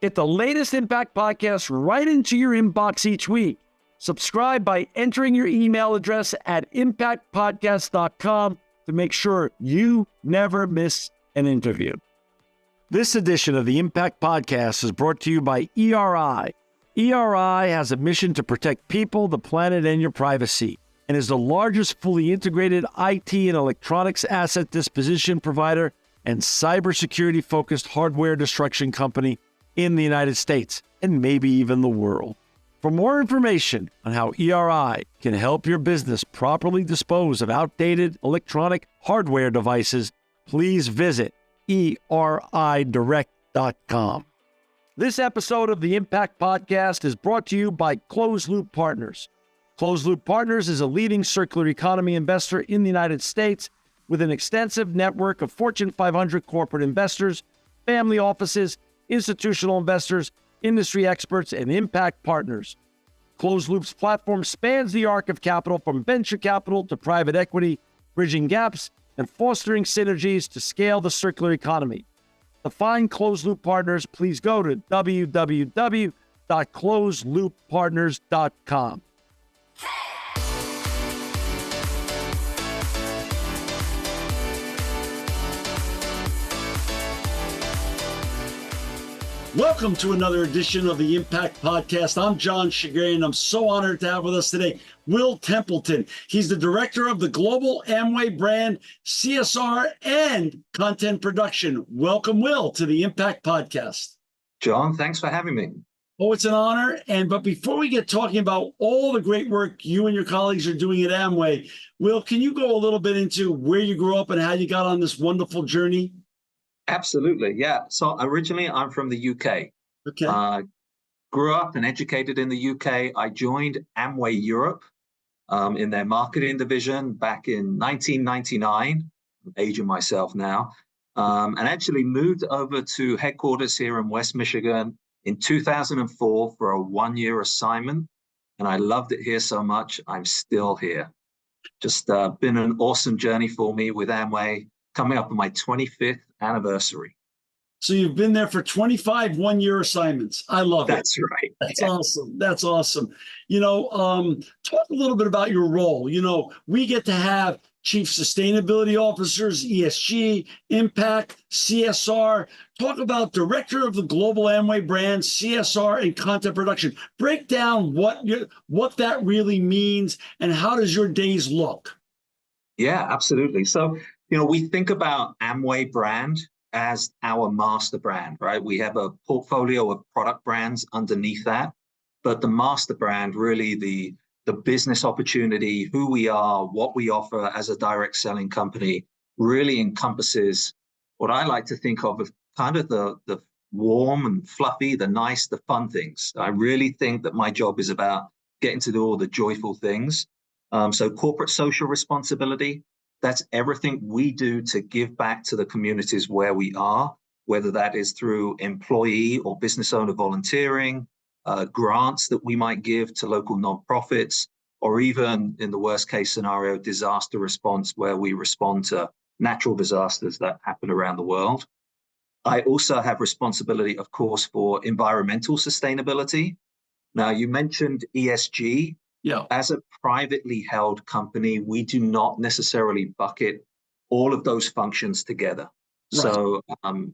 Get the latest Impact podcast right into your inbox each week. Subscribe by entering your email address at impactpodcast.com to make sure you never miss an interview. This edition of the Impact Podcast is brought to you by ERI. ERI has a mission to protect people, the planet, and your privacy, and is the largest fully integrated IT and electronics asset disposition provider and cybersecurity-focused hardware destruction company in the United States, and maybe even the world. For more information on how ERI can help your business properly dispose of outdated electronic hardware devices, please visit eridirect.com. This episode of the Impact Podcast is brought to you by Closed Loop Partners. Closed Loop Partners is a leading circular economy investor in the United States with an extensive network of Fortune 500 corporate investors, family offices, institutional investors, industry experts, and impact partners. Closed Loop's platform spans the arc of capital from venture capital to private equity, bridging gaps and fostering synergies to scale the circular economy. To find Closed Loop Partners, please go to www.closedlooppartners.com. Welcome to another edition of the Impact Podcast. I'm John Chagrin, and I'm so honored to have with us today Will Templeton. He's the director of the global Amway brand, CSR, and content production. Welcome, Will, to the Impact Podcast. John, thanks for having me. Oh, it's an honor. But before we get talking about all the great work you and your colleagues are doing at Amway, Will, can you go a little bit into where you grew up and how you got on this wonderful journey? Absolutely, yeah. So originally, I'm from the UK. Okay. Grew up and educated in the UK. I joined Amway Europe in their marketing division back in 1999. I'm aging myself now. And actually moved over to headquarters here in West Michigan in 2004 for a one-year assignment. And I loved it here so much, I'm still here. Just been an awesome journey for me with Amway, coming up on my 25th anniversary. So you've been there for 25 one-year assignments. I love it. That's right. That's awesome. That's awesome. Talk a little bit about your role. We get to have chief sustainability officers, ESG, impact, CSR. Talk about director of the global Amway brand, CSR, and content production. Break down what that really means and how does your days look? Yeah, absolutely. So, we think about Amway brand as our master brand, right? We have a portfolio of product brands underneath that, but the master brand, really the business opportunity, who we are, what we offer as a direct selling company, really encompasses what I like to think of as kind of the warm and fluffy, the nice, the fun things. I really think that my job is about getting to do all the joyful things. So corporate social responsibility, that's everything we do to give back to the communities where we are, whether that is through employee or business owner volunteering, grants that we might give to local nonprofits, or even in the worst case scenario, disaster response, where we respond to natural disasters that happen around the world. I also have responsibility, of course, for environmental sustainability. Now, you mentioned ESG. Yeah. As a privately held company, we do not necessarily bucket all of those functions together. Right. So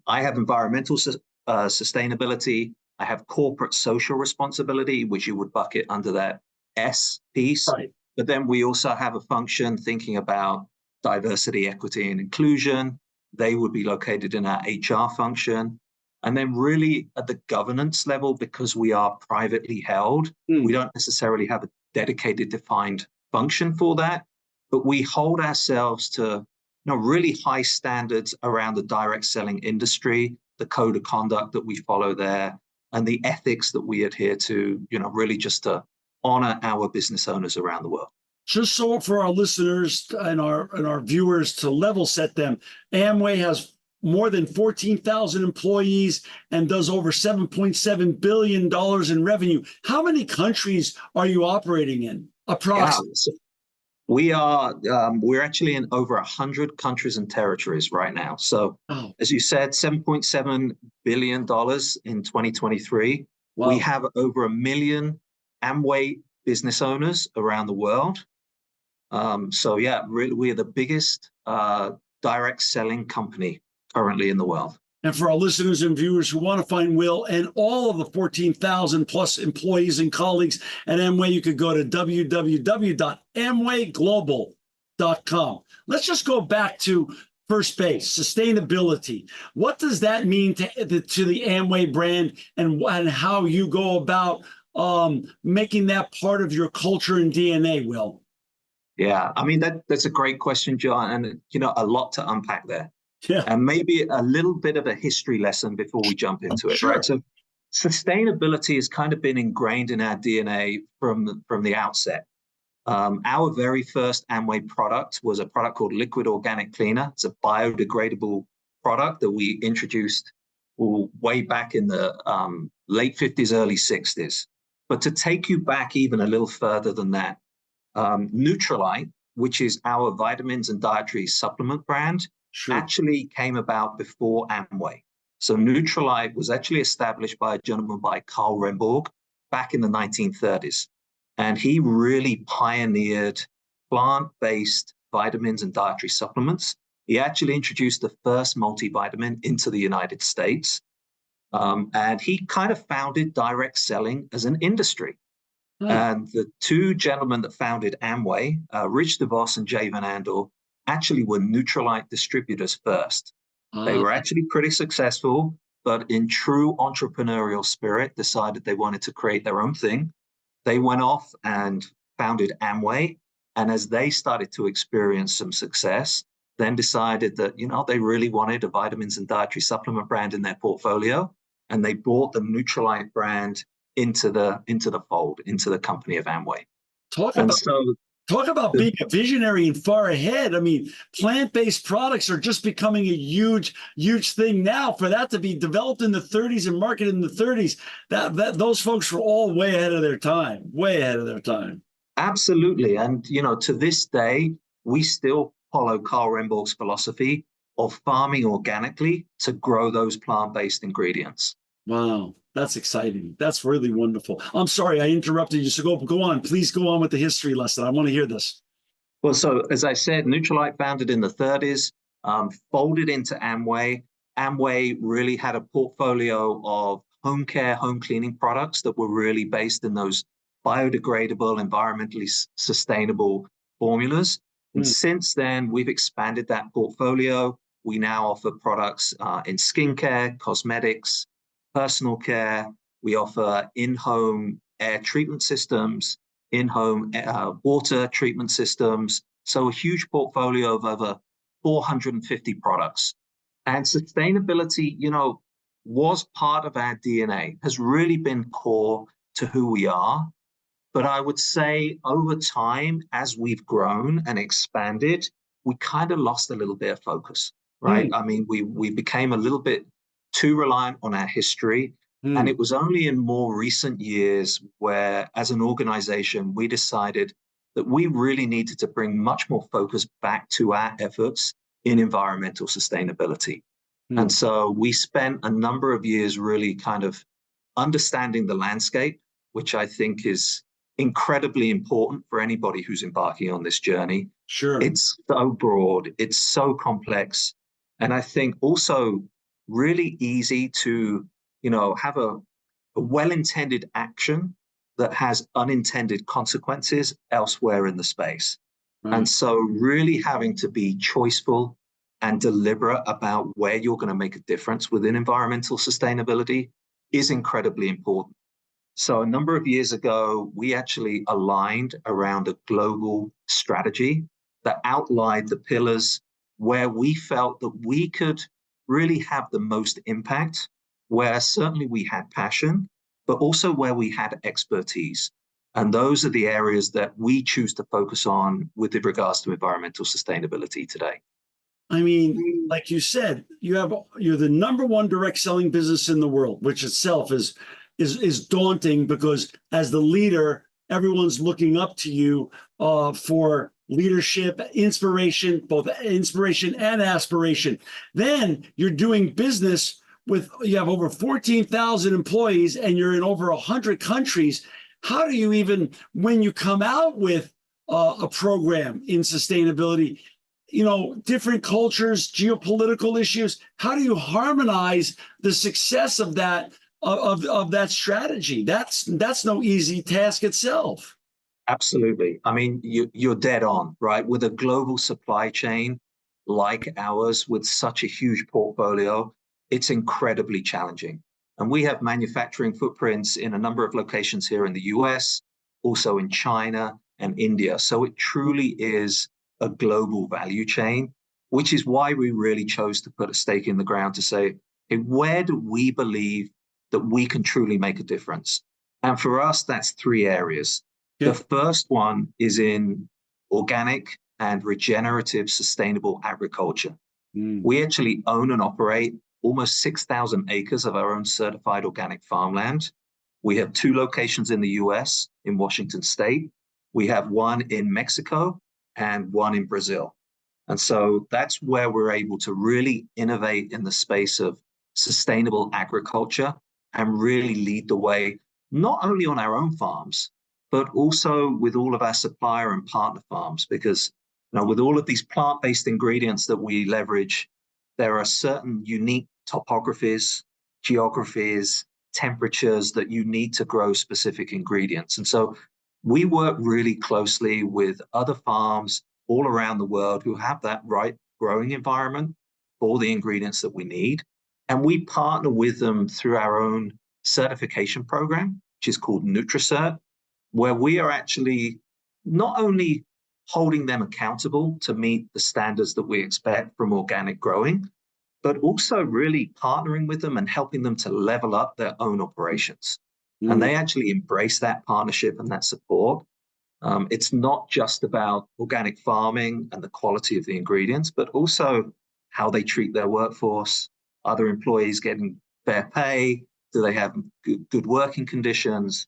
I have environmental sustainability. I have corporate social responsibility, which you would bucket under that S piece. Right. But then we also have a function thinking about diversity, equity, and inclusion. They would be located in our HR function. And then really at the governance level, because we are privately held, we don't necessarily have a dedicated, defined function for that, but we hold ourselves to really high standards around the direct selling industry, the code of conduct that we follow there, and the ethics that we adhere to, really just to honor our business owners around the world. Just so for our listeners and our viewers to level set them, Amway has more than 14,000 employees and does over $7.7 billion in revenue. How many countries are you operating in, approximately? We're actually in over 100 countries and territories right now. So, Oh, as you said, $7.7 billion in 2023. We wow. have over 1 million Amway business owners around the world. So yeah, really, we are the biggest direct selling company currently in the world. And for our listeners and viewers who want to find Will and all of the 14,000 plus employees and colleagues at Amway, you could go to www.amwayglobal.com. Let's just go back to first base, sustainability. What does that mean to the Amway brand, and how you go about making that part of your culture and DNA, Will? Yeah, I mean that's a great question, John, and a lot to unpack there. Yeah, And maybe a little bit of a history lesson before we jump into it, right? sure. So sustainability has kind of been ingrained in our DNA from the outset. Our very first Amway product was a product called Liquid Organic Cleaner. It's a biodegradable product that we introduced way back in the late 50s, early 60s. But to take you back even a little further than that, Nutrilite, which is our vitamins and dietary supplement brand, Sure. actually came about before Amway. So Nutrilite was actually established by a gentleman by Carl Remborg back in the 1930s. And he really pioneered plant-based vitamins and dietary supplements. He actually introduced the first multivitamin into the United States. And he kind of founded direct selling as an industry. And the two gentlemen that founded Amway, Rich DeVos and Jay Van Andel, actually were Nutrilite distributors first. They were actually pretty successful, but in true entrepreneurial spirit, decided they wanted to create their own thing. They went off and founded Amway. And as they started to experience some success, then decided that, they really wanted a vitamins and dietary supplement brand in their portfolio. And they brought the Nutrilite brand into the fold, into the company of Amway. Talk And about so Talk about being a visionary and far ahead. I mean, plant-based products are just becoming a huge, huge thing now. For that to be developed in the 30s and marketed in the 30s, that those folks were all way ahead of their time, way ahead of their time. absolutely. And to this day, we still follow Carl Remborg's philosophy of farming organically to grow those plant-based ingredients. Wow, that's exciting. That's really wonderful. I'm sorry I interrupted you. So go on. Please go on with the history lesson. I want to hear this. Well, so as I said, Nutrilite founded in the 30s, folded into Amway. Amway really had a portfolio of home care, home cleaning products that were really based in those biodegradable, environmentally sustainable formulas. And since then, we've expanded that portfolio. We now offer products in skincare, cosmetics, personal care. We offer in-home air treatment systems, in-home water treatment systems. So a huge portfolio of over 450 products. And sustainability, was part of our DNA, has really been core to who we are. But I would say over time, as we've grown and expanded, we kind of lost a little bit of focus, right? I mean, we became a little bit too reliant on our history. And it was only in more recent years where, as an organization, we decided that we really needed to bring much more focus back to our efforts in environmental sustainability. And so we spent a number of years really kind of understanding the landscape, which I think is incredibly important for anybody who's embarking on this journey. Sure. It's so broad, it's so complex. And I think also really easy to, have a well-intended action that has unintended consequences elsewhere in the space. And so really having to be choiceful and deliberate about where you're going to make a difference within environmental sustainability is incredibly important. So a number of years ago, we actually aligned around a global strategy that outlined the pillars where we felt that we could really have the most impact, where certainly we had passion, but also where we had expertise. And those are the areas that we choose to focus on with regards to environmental sustainability today. I mean, like you said, you're the number one direct selling business in the world, which itself is daunting, because as the leader, everyone's looking up to you for leadership, inspiration, both inspiration and aspiration. Then you're doing business with, you have over 14,000 employees and you're in over 100 countries. How do you even, when you come out with a program in sustainability, different cultures, geopolitical issues, how do you harmonize the success of that of that strategy? That's no easy task itself. Absolutely. I mean, you're dead on, right? With a global supply chain like ours, with such a huge portfolio, it's incredibly challenging. And we have manufacturing footprints in a number of locations here in the US, also in China and India. So it truly is a global value chain, which is why we really chose to put a stake in the ground to say, hey, where do we believe that we can truly make a difference? And for us, that's three areas. The first one is in organic and regenerative sustainable agriculture. We actually own and operate almost 6,000 acres of our own certified organic farmland. We have 2 locations in the US, in Washington State. We have one in Mexico and one in Brazil. And so that's where we're able to really innovate in the space of sustainable agriculture and really lead the way, not only on our own farms, but also with all of our supplier and partner farms, because with all of these plant-based ingredients that we leverage, there are certain unique topographies, geographies, temperatures that you need to grow specific ingredients. And so we work really closely with other farms all around the world who have that right growing environment for the ingredients that we need. And we partner with them through our own certification program, which is called NutriCert, where we are actually not only holding them accountable to meet the standards that we expect from organic growing, but also really partnering with them and helping them to level up their own operations. And they actually embrace that partnership and that support. It's not just about organic farming and the quality of the ingredients, but also how they treat their workforce. Are their employees getting fair pay? Do they have good working conditions?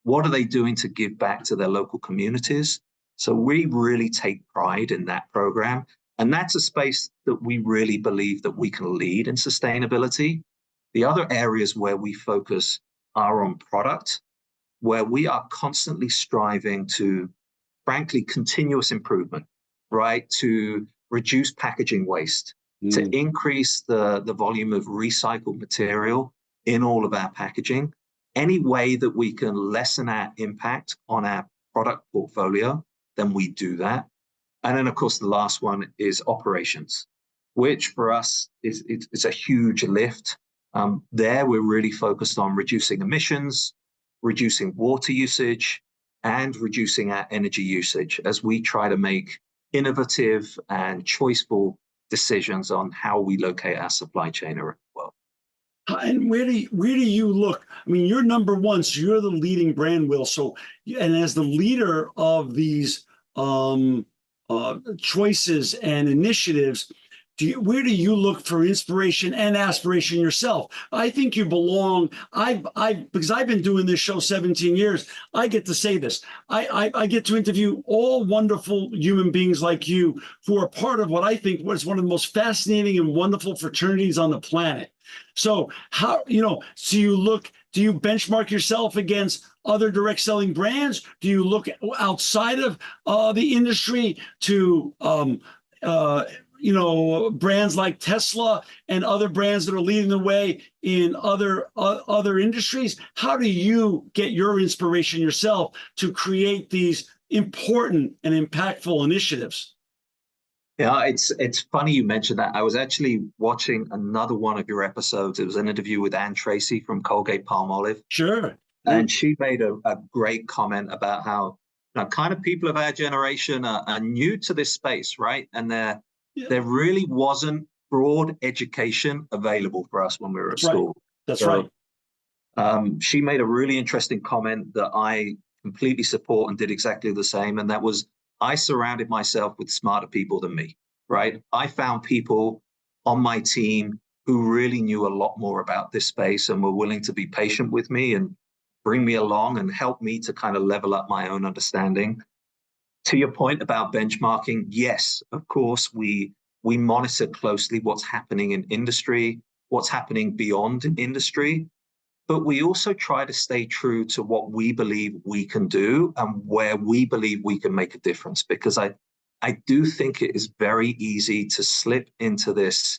What are they doing to give back to their local communities? So we really take pride in that program. And that's a space that we really believe that we can lead in sustainability. The other areas where we focus are on product, where we are constantly striving to, frankly, continuous improvement, right? To reduce packaging waste, to increase the volume of recycled material in all of our packaging. Any way that we can lessen our impact on our product portfolio, then we do that. And then, of course, the last one is operations, which for us is a huge lift. There, we're really focused on reducing emissions, reducing water usage, and reducing our energy usage as we try to make innovative and choiceful decisions on how we locate our supply chain around the world. And where do you look? I mean, you're number one, so you're the leading brand, Will. So, and as the leader of these choices and initiatives, where do you look for inspiration and aspiration yourself? I think you belong. Because I've been doing this show 17 years, I get to say this. I get to interview all wonderful human beings like you who are part of what I think was one of the most fascinating and wonderful fraternities on the planet. So how, do you benchmark yourself against other direct selling brands? Do you look outside of the industry to, brands like Tesla and other brands that are leading the way in other industries? How do you get your inspiration yourself to create these important and impactful initiatives? Yeah, it's funny you mentioned that. I was actually watching another one of your episodes. It was an interview with Ann Tracy from Colgate-Palmolive. Sure. And she made a great comment about how kind of people of our generation are new to this space, right? And there really wasn't broad education available for us when we were at school. That's right. She made a really interesting comment that I completely support and did exactly the same. And that was, I surrounded myself with smarter people than me, right? I found people on my team who really knew a lot more about this space and were willing to be patient with me and bring me along and help me to kind of level up my own understanding. To your point about benchmarking, yes, of course, we monitor closely what's happening in industry, what's happening beyond industry, but we also try to stay true to what we believe we can do and where we believe we can make a difference. Because I do think it is very easy to slip into this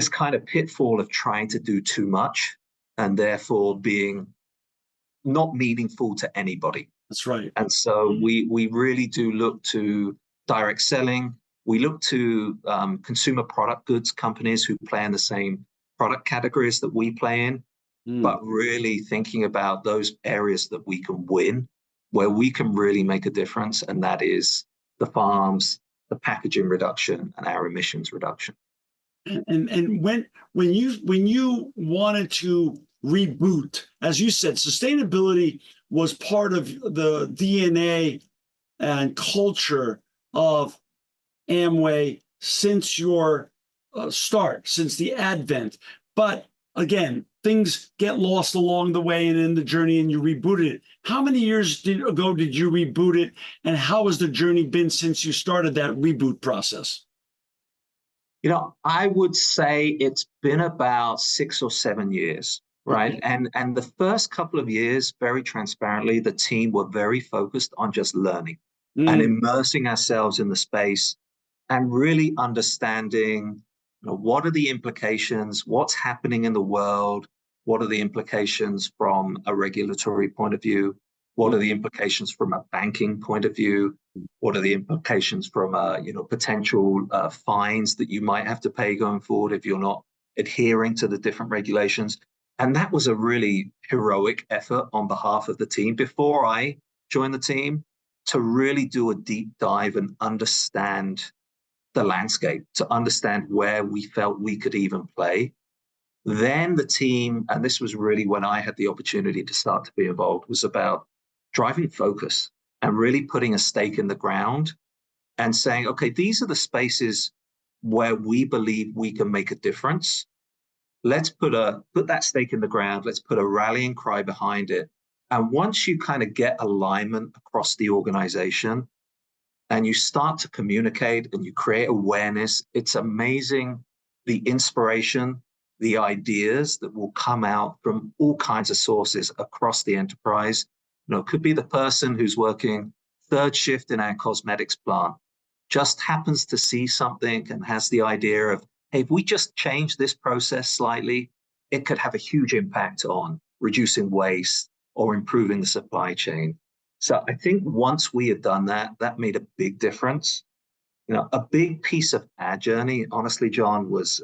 kind of pitfall of trying to do too much and therefore being not meaningful to anybody. That's right. And so we really do look to direct selling. We look to consumer product goods companies who play in the same product categories that we play in, but really thinking about those areas that we can win, where we can really make a difference, and that is the farms, the packaging reduction, and our emissions reduction. And when you wanted to reboot, as you said, sustainability was part of the DNA and culture of Amway since your start, since the advent. But again, things get lost along the way and in the journey, and you rebooted it. How many years ago did you reboot it, and how has the journey been since you started that reboot process? You know, I would say it's been about 6 or 7 years, right? And the first couple of years, very transparently, the team were very focused on just learning and immersing ourselves in the space and really understanding, you know, what are the implications, what's happening in the world, what are the implications from a regulatory point of view, what are the implications from a banking point of view, what are the implications from potential fines that you might have to pay going forward if you're not adhering to the different regulations. And that was a really heroic effort on behalf of the team before I joined the team, to really do a deep dive and understand the landscape, to understand where we felt we could even play. Then the team, and this was really when I had the opportunity to start to be involved, was about driving focus and really putting a stake in the ground and saying, okay, these are the spaces where we believe we can make a difference. Let's put that stake in the ground. Let's put a rallying cry behind it. And once you kind of get alignment across the organization and you start to communicate and you create awareness, it's amazing the inspiration, the ideas that will come out from all kinds of sources across the enterprise. You know, it could be the person who's working third shift in our cosmetics plant, just happens to see something and has the idea of, hey, if we just change this process slightly, it could have a huge impact on reducing waste or improving the supply chain. So I think once we had done that, that made a big difference. You know, a big piece of our journey, honestly, John, was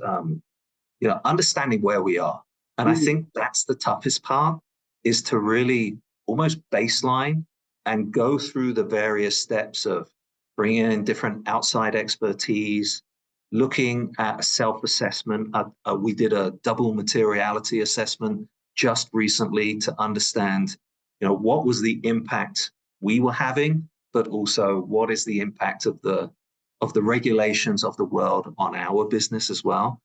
understanding where we are. And I think that's the toughest part, is to really almost baseline and go through the various steps of bringing in different outside expertise, looking at a self-assessment. We did a double materiality assessment just recently to understand, you know, what was the impact we were having, but also what is the impact of the regulations of the world on our business as well.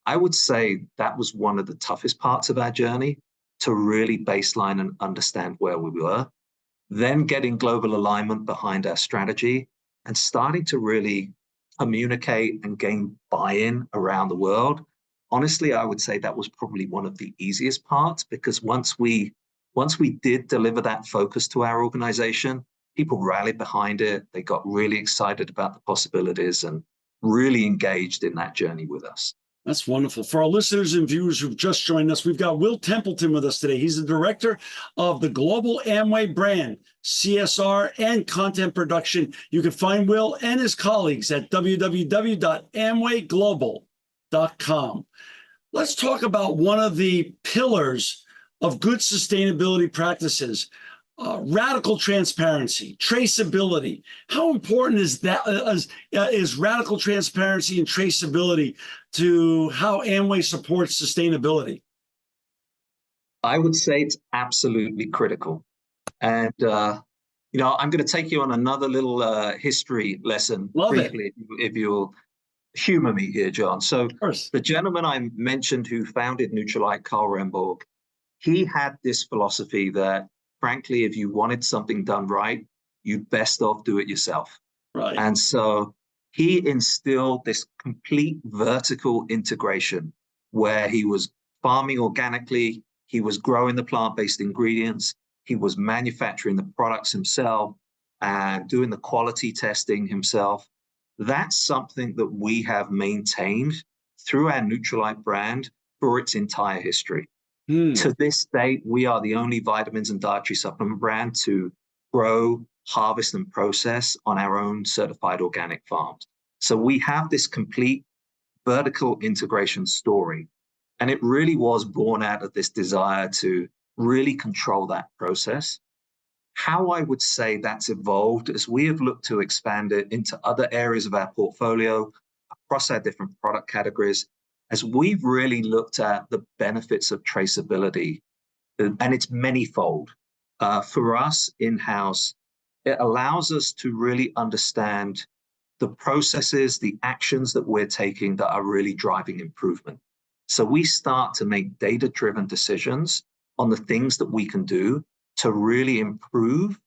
I would say that was one of the toughest parts of our journey, to really baseline and understand where we were, then getting global alignment behind our strategy and starting to really communicate and gain buy-in around the world. Honestly, I would say that was probably one of the easiest parts, because once we did deliver that focus to our organization, people rallied behind it. They got really excited about the possibilities and really engaged in that journey with us. That's wonderful. For our listeners and viewers who've just joined us, we've got Will Templeton with us today. He's the director of the global Amway brand, CSR, and content production. You can find Will and his colleagues at www.amwayglobal.com. Let's talk about one of the pillars of good sustainability practices, radical transparency, traceability. How important is that? Is radical transparency and traceability to how Amway supports sustainability? I would say it's absolutely critical. And, I'm going to take you on another little history lesson briefly, if you'll humor me here, John. So the gentleman I mentioned who founded Nutrilite, Carl Remborg, he had this philosophy that, frankly, if you wanted something done right, you best off do it yourself. Right. And so he instilled this complete vertical integration where he was farming organically, he was growing the plant-based ingredients, he was manufacturing the products himself and doing the quality testing himself. That's something that we have maintained through our Nutrilite brand for its entire history. To this day, we are the only vitamins and dietary supplement brand to grow, harvest, and process on our own certified organic farms. So we have this complete vertical integration story. And it really was born out of this desire to really control that process. How I would say that's evolved as we have looked to expand it into other areas of our portfolio, across our different product categories, as we've really looked at the benefits of traceability, and it's manyfold. For us in-house, it allows us to really understand the processes, the actions that we're taking that are really driving improvement. So we start to make data-driven decisions on the things that we can do to really improve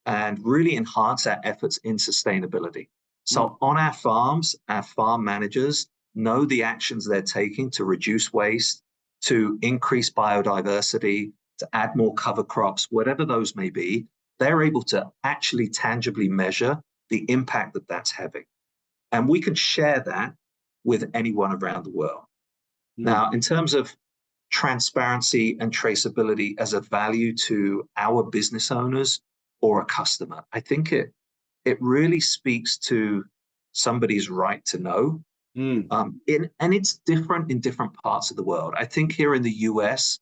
and really enhance our efforts in sustainability. So on our farms, our farm managers know the actions they're taking to reduce waste, to increase biodiversity, to add more cover crops, whatever those may be. They're able to actually tangibly measure the impact that that's having. And we can share that with anyone around the world. Now, in terms of transparency and traceability as a value to our business owners or a customer, I think it really speaks to somebody's right to know. And it's different in different parts of the world. I think here in the US,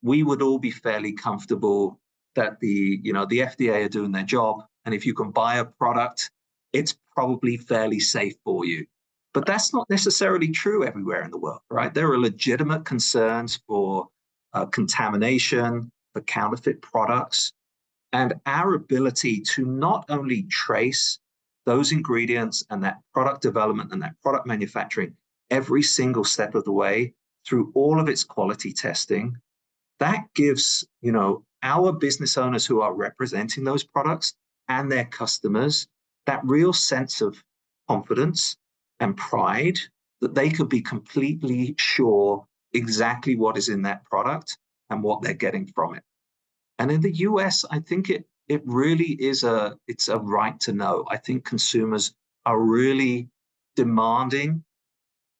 we would all be fairly comfortable that the FDA are doing their job. And if you can buy a product, it's probably fairly safe for you. But that's not necessarily true everywhere in the world, right? There are legitimate concerns for contamination, for counterfeit products, and our ability to not only trace those ingredients and that product development and that product manufacturing every single step of the way through all of its quality testing, that gives, our business owners who are representing those products and their customers that real sense of confidence and pride that they could be completely sure exactly what is in that product and what they're getting from it. And in the US, I think it really is it's a right to know. I think consumers are really demanding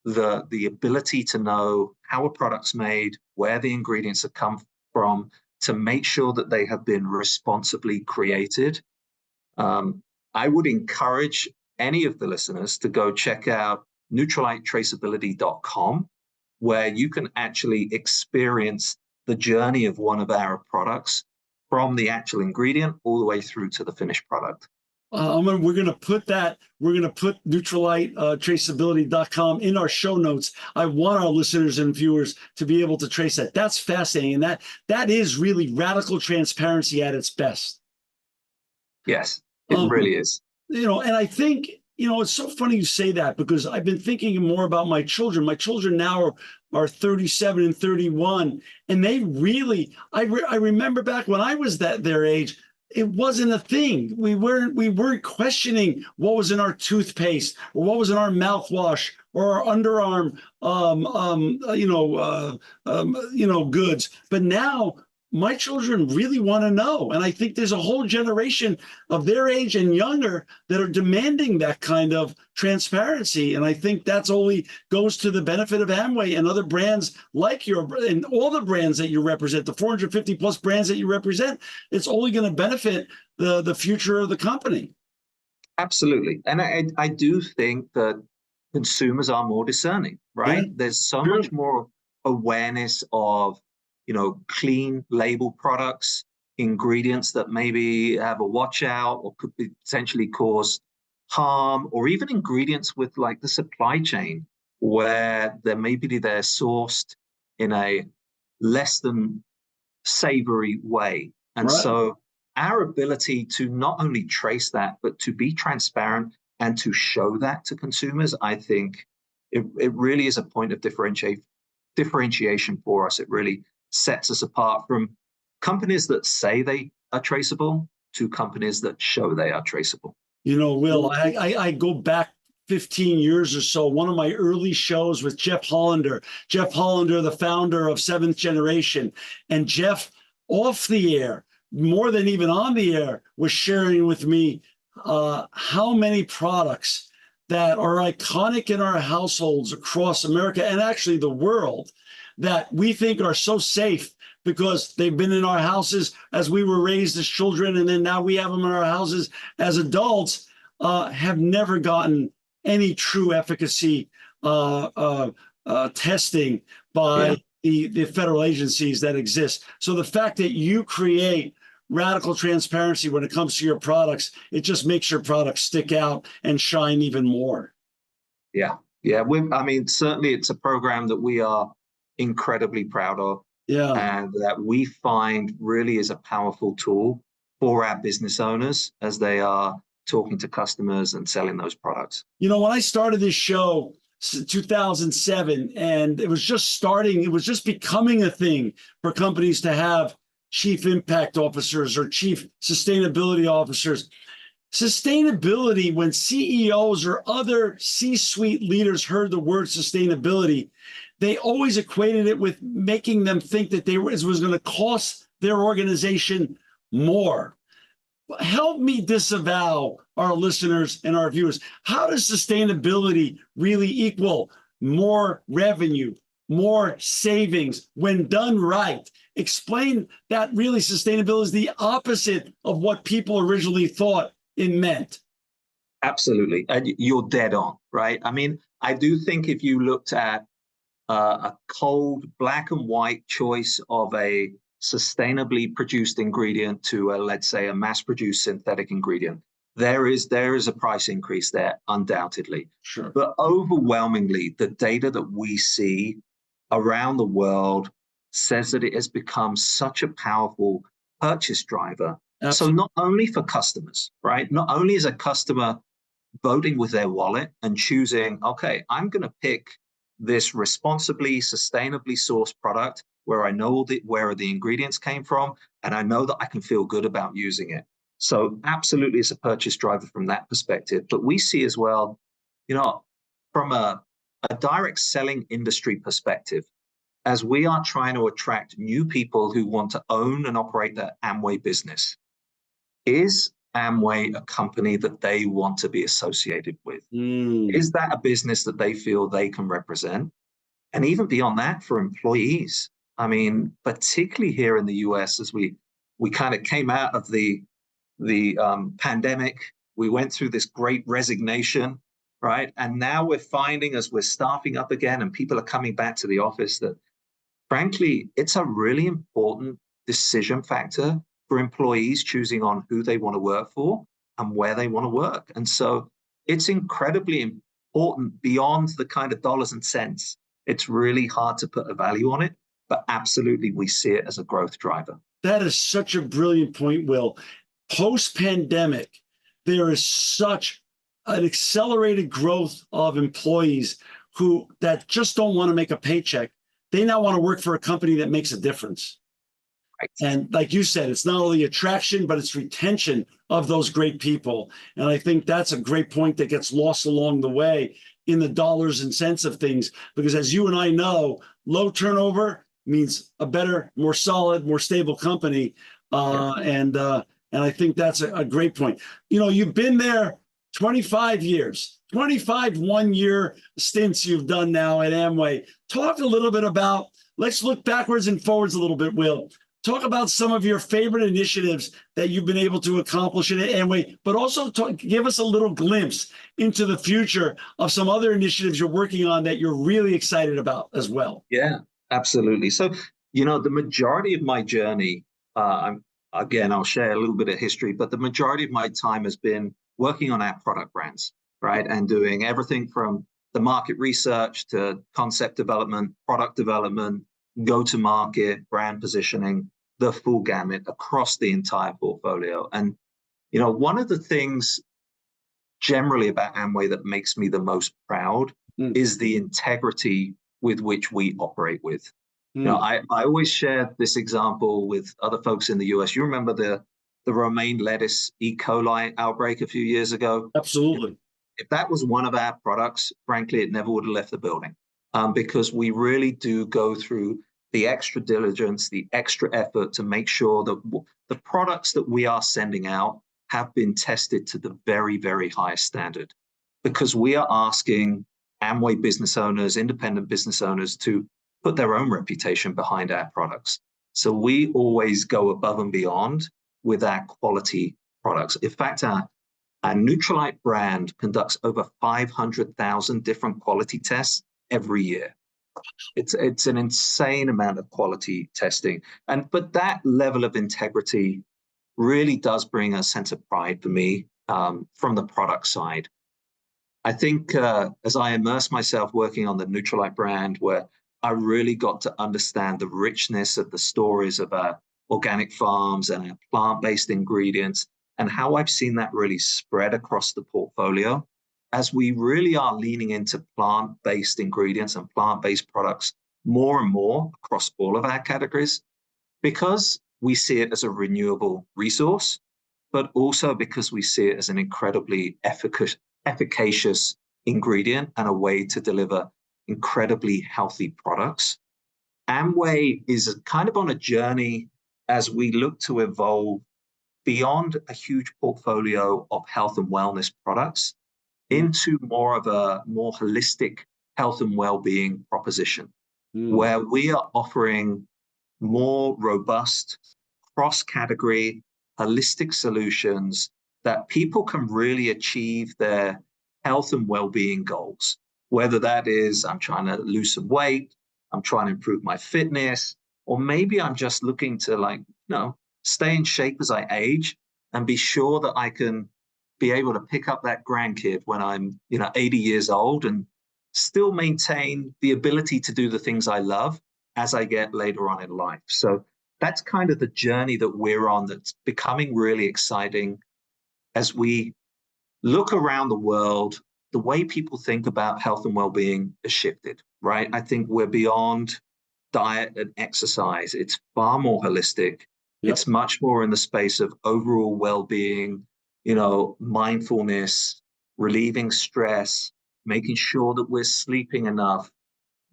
the ability to know how a product's made, where the ingredients have come from, to make sure that they have been responsibly created. I would encourage any of the listeners to go check out NutriliteTraceability.com, where you can actually experience the journey of one of our products from the actual ingredient all the way through to the finished product. We're going to put Nutrilite traceability.com in our show notes. I want our listeners and viewers to be able to trace that. That's fascinating. And that is really radical transparency at its best. Yes, it really is. And I think, it's so funny you say that, because I've been thinking more about my children. My children now are 37 and 31, and they really, I remember back when I was their age, it wasn't a thing. We weren't questioning what was in our toothpaste or what was in our mouthwash or our underarm, goods. But now my children really want to know. And I think there's a whole generation of their age and younger that are demanding that kind of transparency. And I think that's only goes to the benefit of Amway and other brands like and all the brands that you represent, the 450 plus brands that you represent. It's only going to benefit the future of the company. Absolutely. And I do think that consumers are more discerning, right? Yeah, there's so much more awareness of clean label products, ingredients that maybe have a watch out or could potentially cause harm, or even ingredients with like the supply chain where they're sourced in a less than savory way. And so our ability to not only trace that, but to be transparent and to show that to consumers, I think it really is a point of differentiation for us. It really sets us apart from companies that say they are traceable to companies that show they are traceable. You know, Will, I go back 15 years or so. One of my early shows with Jeff Hollander, the founder of Seventh Generation. And Jeff, off the air, more than even on the air, was sharing with me how many products that are iconic in our households across America and actually the world that we think are so safe because they've been in our houses as we were raised as children, and then now we have them in our houses as adults, have never gotten any true efficacy testing by the federal agencies that exist. So the fact that you create radical transparency when it comes to your products, it just makes your products stick out and shine even more. Yeah. I mean, certainly it's a program that we are incredibly proud of. Yeah. And that we find really is a powerful tool for our business owners as they are talking to customers and selling those products. You know, when I started this show, 2007, and it was just starting, it was just becoming a thing for companies to have chief impact officers or chief sustainability officers. Sustainability, when CEOs or other C-suite leaders heard the word sustainability, they always equated it with making them think that it was going to cost their organization more. Help me disavow our listeners and our viewers. How does sustainability really equal more revenue, more savings when done right? Explain that really sustainability is the opposite of what people originally thought it meant. Absolutely. And you're dead on, right? I mean, I do think if you looked at a cold black and white choice of a sustainably produced ingredient to let's say a mass-produced synthetic ingredient, there is a price increase there, undoubtedly. Sure. But overwhelmingly, the data that we see around the world says that it has become such a powerful purchase driver. Absolutely. So not only for customers, right? Not only is a customer voting with their wallet and choosing, okay, I'm going to pick this responsibly, sustainably sourced product where I know where the ingredients came from, and I know that I can feel good about using it. So absolutely, it's a purchase driver from that perspective. But we see as well, you know, from a direct selling industry perspective, as we are trying to attract new people who want to own and operate their Amway business, is Amway a company that they want to be associated with? Is that a business that they feel they can represent? And even beyond that, for employees, I mean, particularly here in the US, as we kind of came out of the pandemic, we went through this great resignation, right? And now we're finding as we're staffing up again and people are coming back to the office that, frankly, it's a really important decision factor for employees choosing on who they want to work for and where they want to work. And so it's incredibly important beyond the kind of dollars and cents. It's really hard to put a value on it, but absolutely we see it as a growth driver. That is such a brilliant point, Will. Post-pandemic, there is such an accelerated growth of employees that just don't want to make a paycheck. They now want to work for a company that makes a difference. Right. And like you said, it's not only attraction, but it's retention of those great people. And I think that's a great point that gets lost along the way in the dollars and cents of things, because as you and I know, low turnover means a better, more solid, more stable company. And I think that's a great point. You know, you've been there 25 years, 25 one-year stints you've done now at Amway. Talk a little bit about, let's look backwards and forwards a little bit, Will. Talk about some of your favorite initiatives that you've been able to accomplish at Amway, but also give us a little glimpse into the future of some other initiatives you're working on that you're really excited about as well. Yeah, absolutely. So, you know, the majority of my journey, again, I'll share a little bit of history, but the majority of my time has been working on our product brands, right? And doing everything from the market research to concept development, product development, go-to-market, brand positioning, the full gamut across the entire portfolio. And, you know, one of the things generally about Amway that makes me the most proud is the integrity with which we operate with. You know, I always share this example with other folks in the US. You remember the the romaine lettuce E. coli outbreak a few years ago. Absolutely. If that was one of our products, frankly, it never would have left the building, because we really do go through the extra diligence, the extra effort to make sure that the products that we are sending out have been tested to the very, very highest standard, because we are asking Amway business owners, independent business owners, to put their own reputation behind our products. So we always go above and beyond with our quality products. In fact, our Nutrilite brand conducts over 500,000 different quality tests every year. It's an insane amount of quality testing. But that level of integrity really does bring a sense of pride for me from the product side. I think as I immerse myself working on the Nutrilite brand, where I really got to understand the richness of the stories of our organic farms and our plant-based ingredients, and how I've seen that really spread across the portfolio, as we really are leaning into plant-based ingredients and plant-based products more and more across all of our categories, because we see it as a renewable resource, but also because we see it as an incredibly efficacious ingredient and a way to deliver incredibly healthy products. Amway is kind of on a journey as we look to evolve beyond a huge portfolio of health and wellness products into more of a more holistic health and well-being proposition, where we are offering more robust, cross-category, holistic solutions that people can really achieve their health and well-being goals. Whether that is, I'm trying to lose some weight, I'm trying to improve my fitness, or maybe I'm just looking to stay in shape as I age and be sure that I can be able to pick up that grandkid when I'm 80 years old and still maintain the ability to do the things I love as I get later on in life. So that's kind of the journey that we're on, that's becoming really exciting as we look around the world. The way people think about health and well-being has shifted, right? I think we're beyond diet and exercise. It's far more holistic. Yep. It's much more in the space of overall well-being, mindfulness, relieving stress, making sure that we're sleeping enough,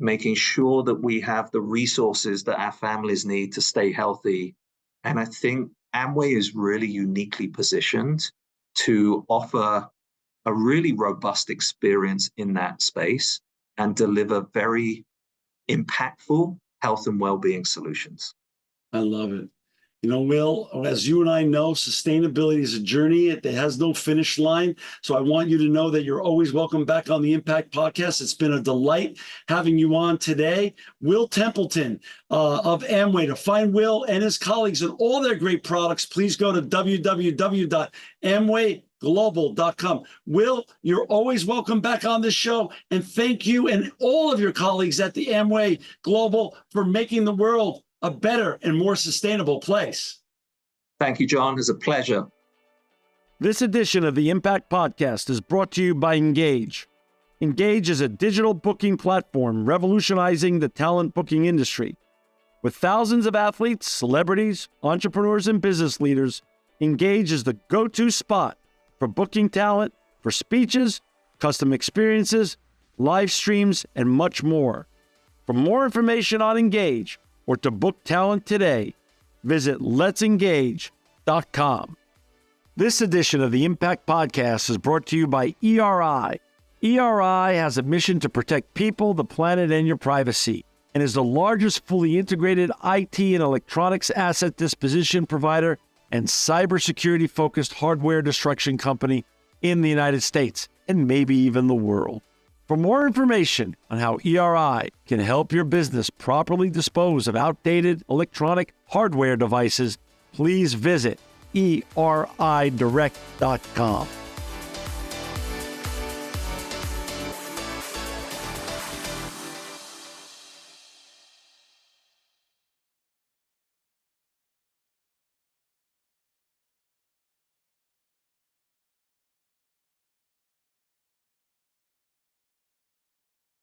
making sure that we have the resources that our families need to stay healthy. And I think Amway is really uniquely positioned to offer a really robust experience in that space and deliver very impactful health and well-being solutions. I love it. Will, as you and I know, sustainability is a journey. It has no finish line. So I want you to know that you're always welcome back on the Impact Podcast. It's been a delight having you on today. Will Templeton of Amway. To find Will and his colleagues and all their great products, please go to www.amwayglobal.com. Will, you're always welcome back on this show. And thank you and all of your colleagues at the Amway Global for making the world a better and more sustainable place. Thank you, John. It's a pleasure. This edition of the Impact Podcast is brought to you by Engage. Engage is a digital booking platform revolutionizing the talent booking industry. With thousands of athletes, celebrities, entrepreneurs, and business leaders, Engage is the go-to spot for booking talent, for speeches, custom experiences, live streams, and much more. For more information on Engage, or to book talent today, visit letsengage.com. This edition of the Impact Podcast is brought to you by ERI. ERI has a mission to protect people, the planet, and your privacy, and is the largest fully integrated IT and electronics asset disposition provider and cybersecurity-focused hardware destruction company in the United States, and maybe even the world. For more information on how ERI can help your business properly dispose of outdated electronic hardware devices, please visit eridirect.com.